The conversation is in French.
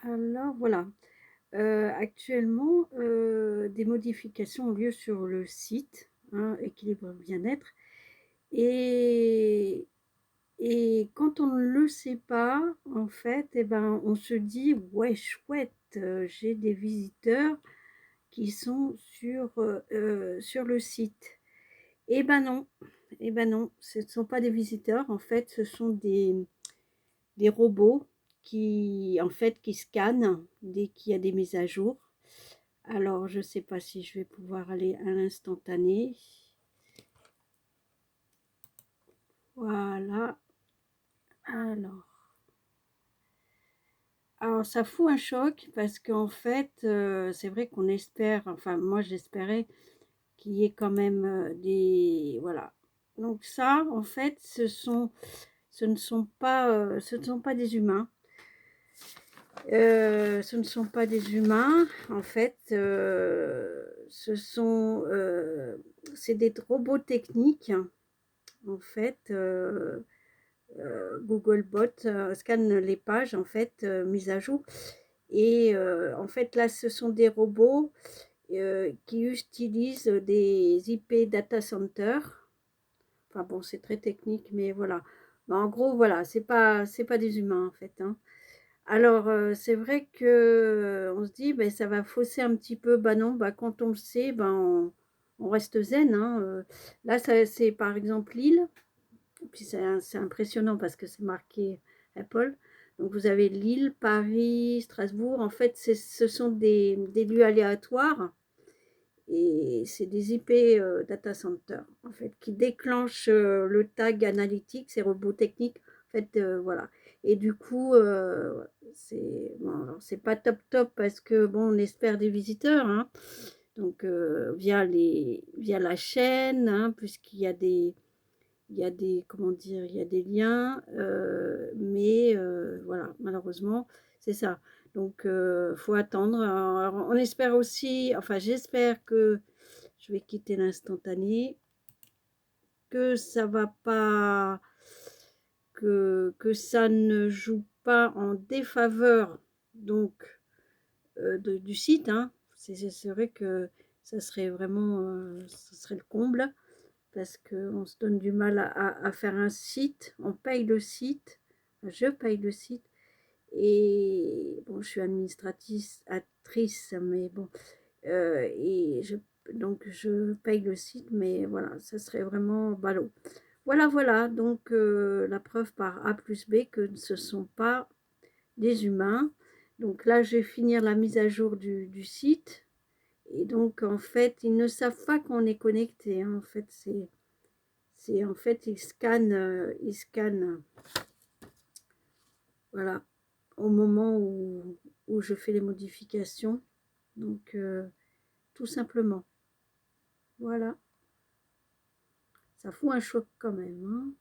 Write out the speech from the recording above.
Alors voilà, actuellement, des modifications ont lieu sur le site, hein, Équilibre Bien-être et quand on ne le sait pas, en fait et ben, on se dit: «Ouais chouette, j'ai des visiteurs qui sont sur le site» et ben non, et ben non, ce ne sont pas des visiteurs, en fait, ce sont des robots qui, en fait, qui scannent dès qu'il y a des mises à jour. Alors, je ne sais pas si je vais pouvoir aller à l'instantané. Voilà. Alors, ça fout un choc parce qu'en fait, c'est vrai qu'on espère, enfin moi j'espérais qu'il y ait quand même des... Voilà. Donc ça, en fait, ce ne sont pas des humains. Ce ne sont pas des humains, en fait, c'est des robots techniques, en fait, Googlebot, scanne les pages, en fait, mises à jour et en fait, là, ce sont des robots, qui utilisent des IP data centers. Enfin bon, c'est très technique, mais voilà. Mais en gros, voilà, c'est pas des humains, en fait, hein. Alors, c'est vrai que on se dit: ben ça va fausser un petit peu». Bah, non, bah, quand on le sait, ben, on reste zen, hein, là, ça c'est par exemple Lille, puis c'est impressionnant parce que c'est marqué Apple. Donc vous avez Lille, Paris, Strasbourg. En fait, ce sont des lieux aléatoires et c'est des IP, data center, en fait, qui déclenchent, le tag analytique, ces robots techniques, en fait, voilà et du coup, c'est bon, alors c'est pas top top parce que bon, on espère des visiteurs, hein, donc via la chaîne, hein, puisqu'il y a des comment dire? Il y a des liens, mais voilà, malheureusement, c'est ça. Donc faut attendre. Alors on espère aussi, enfin j'espère que je vais quitter l'instantané, que ça va pas, que ça ne joue pas en défaveur donc du site, hein. C'est vrai que ça serait vraiment, ce serait le comble. Parce qu'on se donne du mal à faire un site, on paye le site, je paye le site et bon, je suis administratrice, mais bon, et donc je paye le site, mais voilà, ça serait vraiment ballot. Voilà, voilà, donc la preuve par A plus B que ce ne sont pas des humains. Donc là, je vais finir la mise à jour du site. Et donc, en fait, ils ne savent pas qu'on est connecté, hein. En fait, en fait, ils scannent, voilà, au moment où je fais les modifications. Donc, tout simplement, voilà, ça fout un choc quand même, hein.